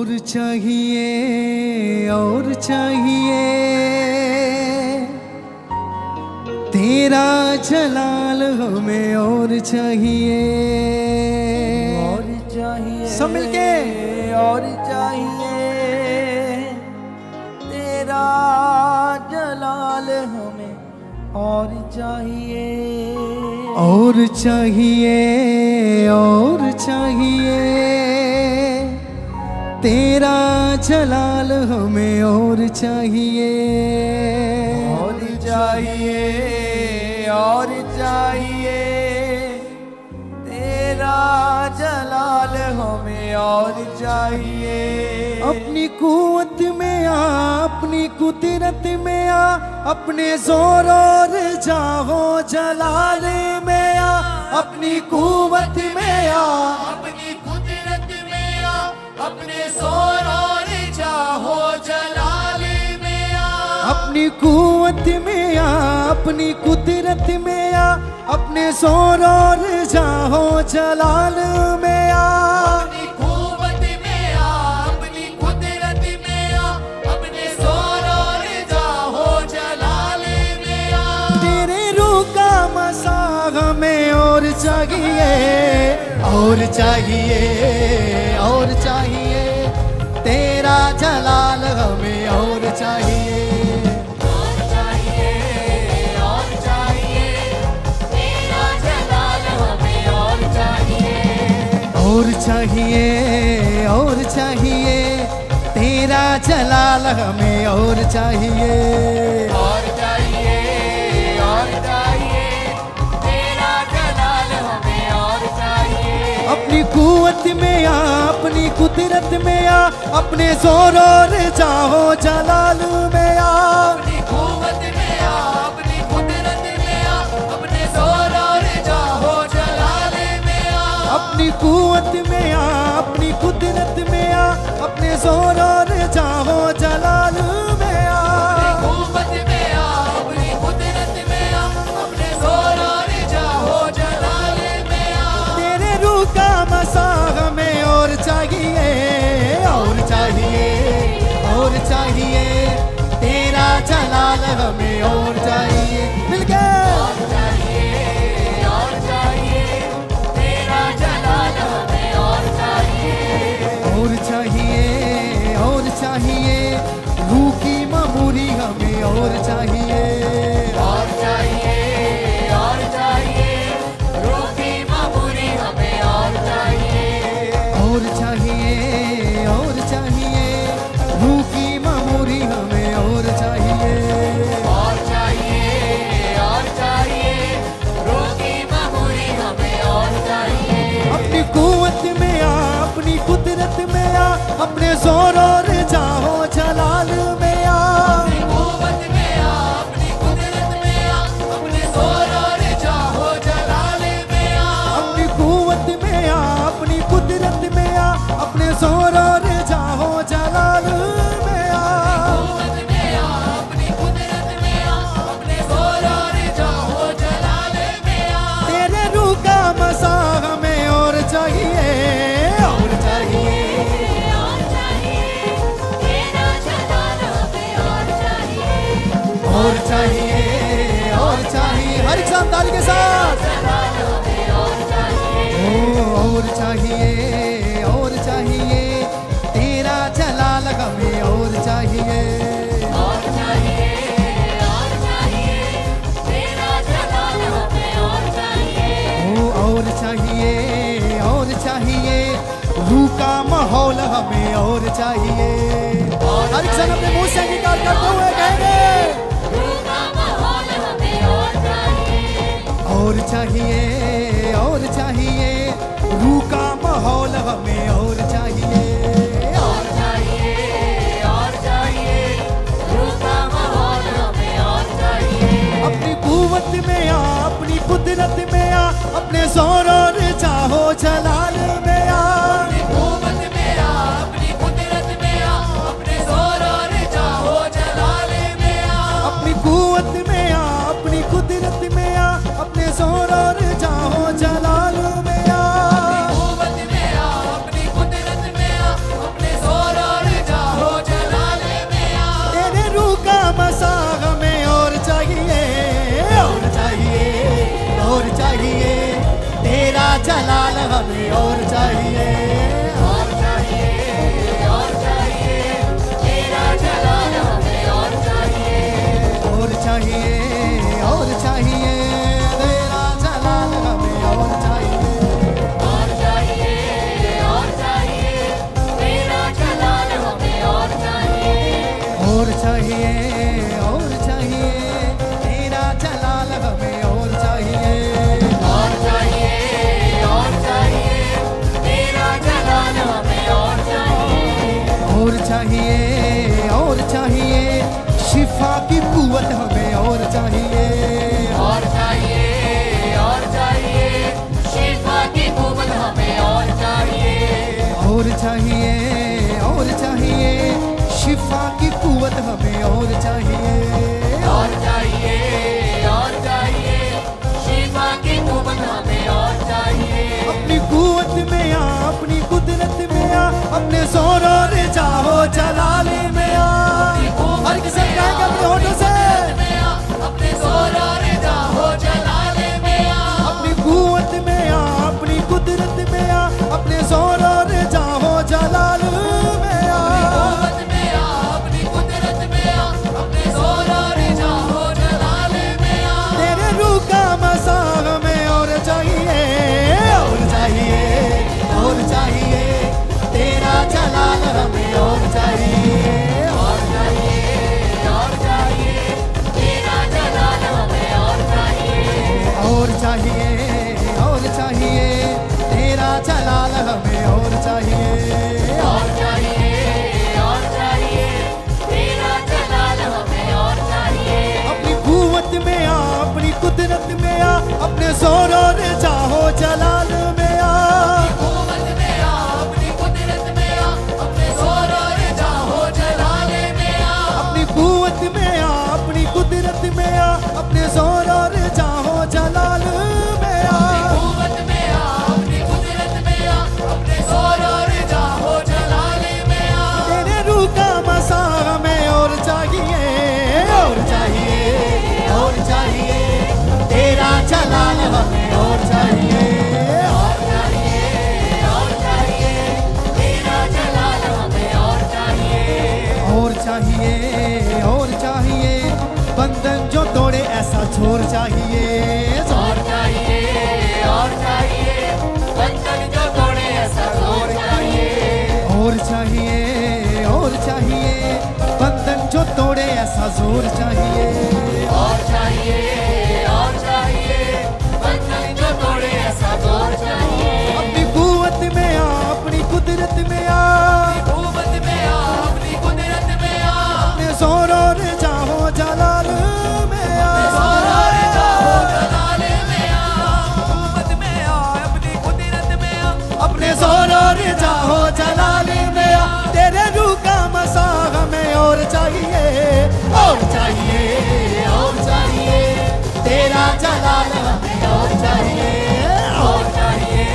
और चाहिए और चाहिए तेरा जलाल हमें और चाहिए सब मिलके और चाहिए तेरा जलाल हमें और चाहिए और चाहिए और चाहिए तेरा जलाल हमें और चाहिए और चाहिए और चाहिए तेरा जलाल हमें और चाहिए अपनी कुव्वत में आ अपनी कुदरत में आ अपने जोर और जाहो जलाल में आ अपनी कुव्वत में आ अपनी कुदरत में आ अपने जोर और जाहो जलाल में आ अपनी कुव्वत में आ अपनी कुदरत में आ अपने जोर और जाहो जलाल में आ अपनी कुव्वत में आ अपनी कुदरत में आ अपने जोर और जाहो जलाल में आ तेरे रूह का मसा हमें और चाहिए और चाहिए और चाहिए तेरा जलाल हमें और चाहिए और चाहिए और चाहिए तेरा जलाल हमें और चाहिए और चाहिए और चाहिए तेरा जलाल हमें और चाहिए और चाहिए और चाहिए तेरा जलाल हमें और चाहिए अपनी कुव्वत में आ अपनी कुदरत में आ अपने जोर और जाहो जलाल में आ अपनी कुव्वत में आ अपनी कुदरत में आ अपने जोर और जाहो जलाल में आ अपनी कुव्वत में आ अपनी कुदरत में आ अपने जोर और जाहो जलाल में आ कुव्वत में आ अपनी कुदरत में आ अपने जोर और जाहो जलाल में आ तेरे रूह का मसा हमें और चाहिए और चाहिए और चाहिए तेरा जलाल हमें और चाहिए मिलके और चाहिए और चाहिए तेरा जलाल हमें और चाहिए और चाहिए और चाहिए रूह की ममूरी हमें और चाहिए और चाहिए और चाहिए रूह की मबूरी हमें और चाहिए और चाहिए और चाहिए रूह की ममूरी हमें और चाहिए और चाहिए और चाहिए रूह की मबूरी हमें और चाहिए अपनी कुव्वत में आ अपनी कुदरत में आ अपने जोर और जाहो जलाल में आ अपनी कुव्वत में आ अपनी कुदरत में आ अपने जोर और जाहो जलाल में आ अपनी कुव्वत में आ अपनी कुदरत में आ अपने जोर और जाहो जलाल में आ कुव्वत में आ अपनी कुदरत में आ अपने जोर और जाहो जलाल में आ तेरे रूह का मसा हमें और चाहिए और चाहिए और चाहिए तेरा जलाल हमें और चाहिए और चाहिए और चाहिए हर एक साथ ताली के साथ जलाल हमें और चाहिए और चाहिए और चाहिए तेरा जलाल हमें और चाहिए और चाहिए तेरा जलाल हमें और चाहिए और चाहिए और चाहिए रूह का माहौल हमें और चाहिए हर एक सन अपने मुंह से अंगीकार करते हुए कहेंगे रूह का माहौल हमें और चाहिए और चाहिए और चाहिए रूह का माहौल हमें और चाहिए और चाहिए रूह का माहौल हमें और चाहिए अपनी कुव्वत में आ अपनी कुदरत में आ अपने जोर और चाहो जलाल में आ अपनी कुव्वत में आ अपनी कुदरत में आ अपने जोर और जाहो जलाल में आ अपनी कुव्वत में आ अपनी कुदरत में आ अपने जोर और चाहो जलाल में आ अपनी कुव्वत में आ अपनी कुदरत में आ अपने जोर जलाल हमें और चाहिए। और चाहिए तेरा जलाल हमें और चाहिए। और चाहिए तेरा जलाल हमें और चाहिए। और चाहिए तेरा जलाल हमें और चाहिए। और चाहिए तेरा जलाल हमें और चाहिए। और चाहिए तेरा जलाल हमें और चाहिए। और चाहिए शिफा की कुव्वत हमें और चाहिए। और चाहिए शिफा की कुव्वत हमें और चाहिए। और चाहिए शिफा की कुव्वत हमें और चाहिए। और चाहिए शिफा की कुव्वत हमें और चाहिए। अपनी कुव्वत में आ, अपनी कुदरत में आ, अपने जोर और जाहो जलाले में आ। हर किसी कहेंगे अपने होठों से अपने जोर और जाहो जलाले में आ। अपनी कुव्वत में आ, अपनी कुदरत में आ, अपने जोर और जाहो जलाल में आ। कुव्वत में आ, अपनी कुदरत में आ, अपने जोर और जाहो जलाले में आ। तेरे रूह का मसा हमें और चाहिए। और चाहिए तेरा जलाल हमें और चाहिए। और चाहिए तेरा जलाल हमें और चाहिए। और चाहिए तेरा जलाल हमें और चाहिए। और चाहिए तेरा जलाल हमें और चाहिए। अपनी कुव्वत में आ, अपनी कुदरत में आ, अपने जोर और चाहो जलाल में आ। कुव्वत में आ, अपनी कुदरत में आ, अपने जोर और जाहो जलाले में आ। अपनी कुव्वत में आ, अपनी कुदरत में आ, अपने जोर और चाहो जलाल में आ। कुव्वत में आ, अपनी कुदरत में आ, अपने जोर और जाहो जलाले में आ। तेरे रूह का मसा हमें और चाहिए। और चाहिए तेरा जलाल हमें और चाहिए। और चाहिए तेरा जलाल हमें और चाहिए। और चाहिए बंधन जो तोड़े ऐसा छोर चाहिए। और चाहिए बंधन जो तोड़े ऐसा जोर चाहिए। और चाहिए बंधन जो तोड़े ऐसा जोर चाहिए। और चाहिए बंधन जो तोड़े ऐसा जोर चाहिए। अपनी कुव्वत में आ, अपनी कुदरत में आ, कुव्वत में आ, अपनी कुदरत में आ। अपने जोर और चाहो जलाल में आ। जोर और जाहो जलाले में आ। कुव्वत में आ, अपनी कुदरत में आ, अपने जोर और चाहो जलाल में आ। तेरे रूह का मसा हमें और चाहिए। और चाहिए तेरा जलाल हमें और चाहिए। और चाहिए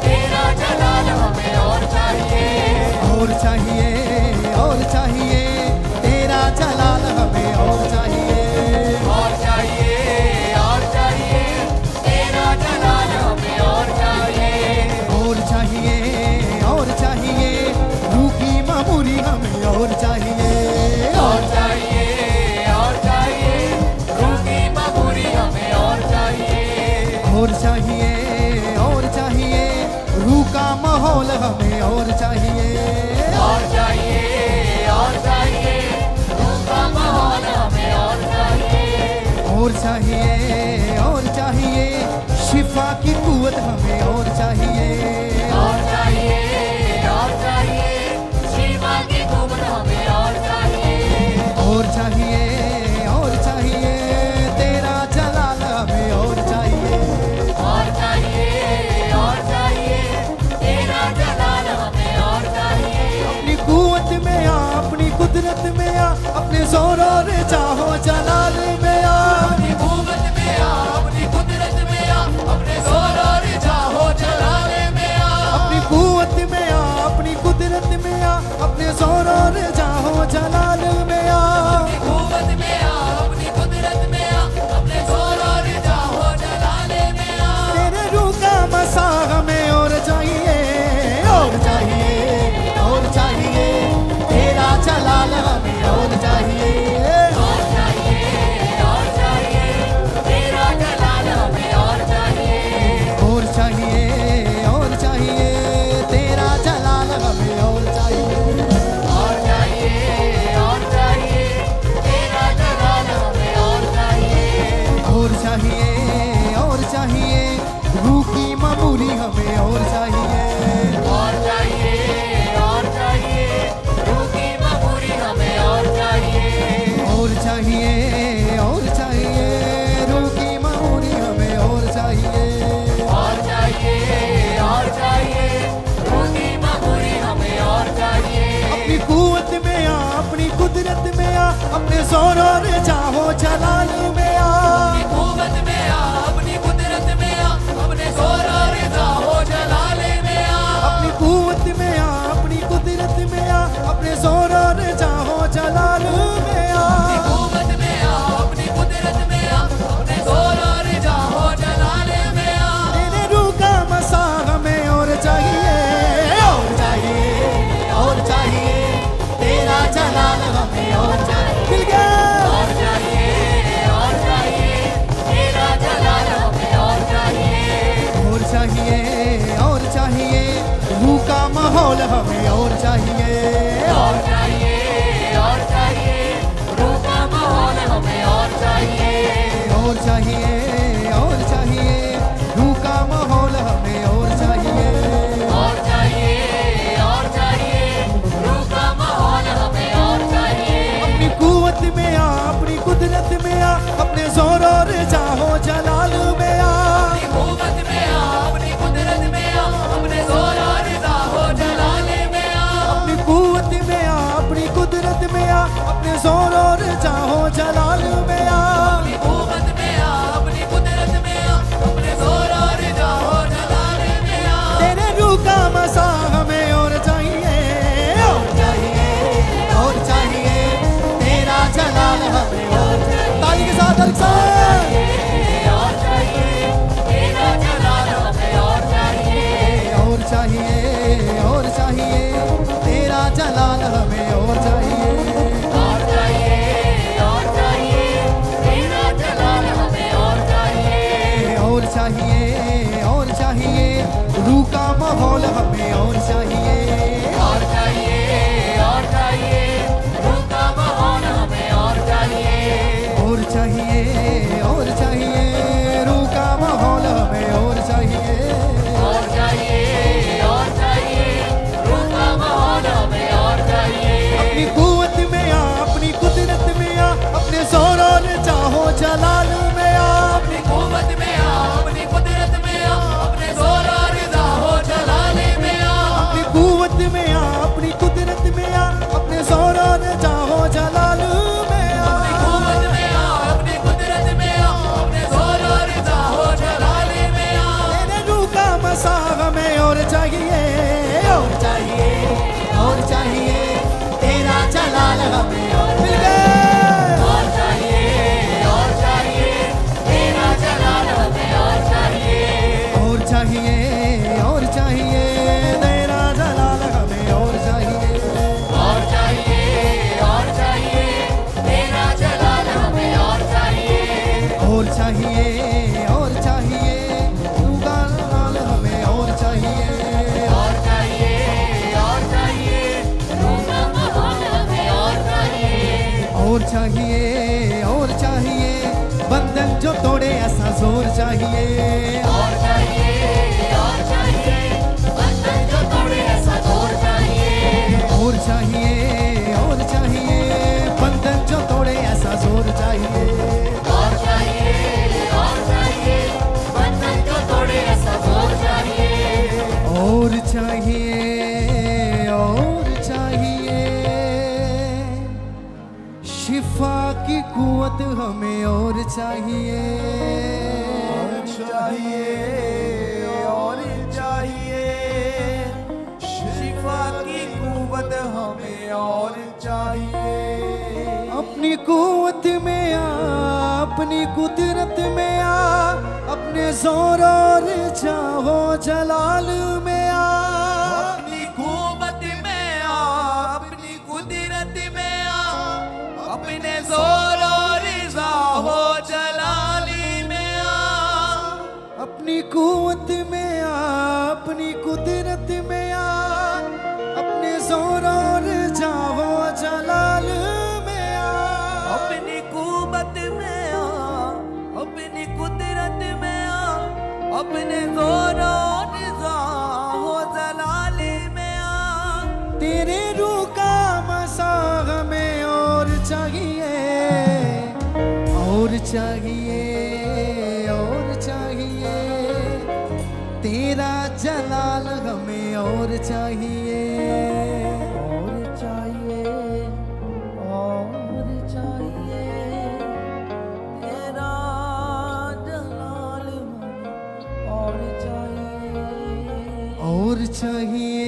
तेरा जलाल हमें और चाहिए। और चाहिए तेरा जलाल हमें और चाहिए। और चाहिए तेरा जलाल हमें और चाहिए। और चाहिए रूह की मामूली हमें और चाहिए। और चाहिए रूह की मबूरी हमें और चाहिए। और चाहिए रूह का माहौल हमें और चाहिए। और चाहिए रूह का माहौल हमें और चाहिए। और चाहिए शिफा की कुव्वत हमें और चाहिए। और चाहिए शिवा की कुव्वत हमें और चाहिए। और चाहिए तेरा जलाल हमें और चाहिए। और चाहिए तेरा जलाल हमें और चाहिए। अपनी कुव्वत में आ, अपनी कुदरत में आ, अपने जोर और चाहो जलाल में आ। अपनी कुव्वत में आ, अपनी कुदरत में आ, अपने जोर और जाहो जलाले में आ। अपनी कुव्वत में आ, अपनी कुदरत में आ, अपने जोर और चाहो जलाल में आ। कुव्वत में आ, अपनी कुदरत में आ, अपने जोर और जाहो जलाले में आ। तेरे अपने जोर और जाहो जलाल में आ, अपनी कुव्वत में आ, अपनी कुदरत में आ, अपने जोर और जाहो जलाले में आ। अपनी कुव्वत में आ, अपनी कुदरत में आ, अपने जोर और जाहो जलाल में आ। अपनी कुव्वत में आ, अपनी कुदरत में आ, अपने जोर और जाहो जलाले में आ। तेरे रूह का मसा हमें और चाहिए, और चाहिए, और चाहिए, तेरा जलाल हमें और चाहिए। मिल गया। और चाहिए, तेरा जलाल हमें और चाहिए। और चाहिए, और चाहिए, रूह का माहौल हमें और चाहिए। और चाहिए, रूह का माहौल हमें और चाहिए। और चाहिए, और चाहिए, रूह का माहौल हमें और चाहिए। और चाहिए, रूह का माहौल हमें और चाहिए। अपनी कुव्वत में आ, अपनी कुदरत में आ, अपने जोर और जाहो जलाल में आ। अपनी कुव्वत में आ, अपनी कुदरत में आ, अपने जोर और जाहो जलाले में आ। अपनी कुव्वत में आ, अपनी कुदरत में आ, अपने जोर और जाहो जलाल में आ। अपनी कुव्वत में आ, अपनी कुदरत में आ, अपने जोर और जाहो जलाले में आ। तेरे रूह का मसा हमें और चाहिए, और चाहिए, और चाहिए, तेरा जलाल हमें और चाहिए। ताली के साथ अल्लाह। और चाहिए, तेरा जलाल हमें और चाहिए। और चाहिए, और चाहिए, तेरा जलाल हमें और चाहिए। और चाहिए, तेरा जलाल हमें और चाहिए। और चाहिए, और चाहिए, रूह का माहौल हमें और चाहिए। और चाहिए, रूह का माहौल हमें और चाहिए। और चाहिए, और चाहिए, रूह का माहौल हमें और चाहिए। और चाहिए, रूह का माहौल हमें और चाहिए। अपनी कुव्वत में आ, अपनी कुदरत में आ, अपने जोर और चाहो जलाल में आ। अपनी कुव्वत में आ, अपनी कुदरत में आ, अपने जोर और जाहो जलाले में आ। अपनी कुव्वत में आ, अपनी कुदरत में आ, अपने जोर और चाहो जलाल में आ। अपनी कुव्वत में आ, अपनी कुदरत में आ, अपने जोर और जाहो जलाले में आ। तेरे रूह का मसा हमें और चाहिए, और चाहिए, और चाहिए, तेरा जलाल हमें और मिल गया। और चाहिए, तेरा जलाल हमें और चाहिए। और चाहिए, और चाहिए, तेरा जलाल हमें और चाहिए। और चाहिए, तेरा जलाल हमें और चाहिए। और चाहिए, और चाहिए, तू का जलाल हमें और चाहिए। और चाहिए, रूह का माहौल हमें और चाहिए। और चाहिए, और चाहिए, बंधन जो तोड़े ऐसा जोर चाहिए। और चाहिए, बंधन जो तोड़े ऐसा जोर चाहिए। और चाहिए, और चाहिए, बंधन जो तोड़े ऐसा जोर चाहिए। और चाहिए, बंधन जो तोड़े ऐसा जोर चाहिए। और चाहिए, और चाहिए, शिफा की कुव्वत हमें और चाहिए। और चाहिए, शिफा की कुव्वत हमें और चाहिए। अपनी कुव्वत में आ, अपनी कुदरत में आ, अपने जोर और चाहो जलाल में आ। अपनी कुव्वत में आ, अपनी कुदरत में आ, अपने जोर और जाहो जलाली में आ। अपनी कुव्वत में आ, अपनी कुदरत में आ, अपने जोर और चाहो जलाल में आ। अपनी कुव्वत में आ, अपनी कुदरत में आ, अपने जोर और जाहो जलाली में आ। तेरे रूह का मसा हमें और चाहिए, और चाहिए, और चाहिए, तेरा जलाल हमें और चाहिए। और चाहिए, और चाहिए। चाहिए।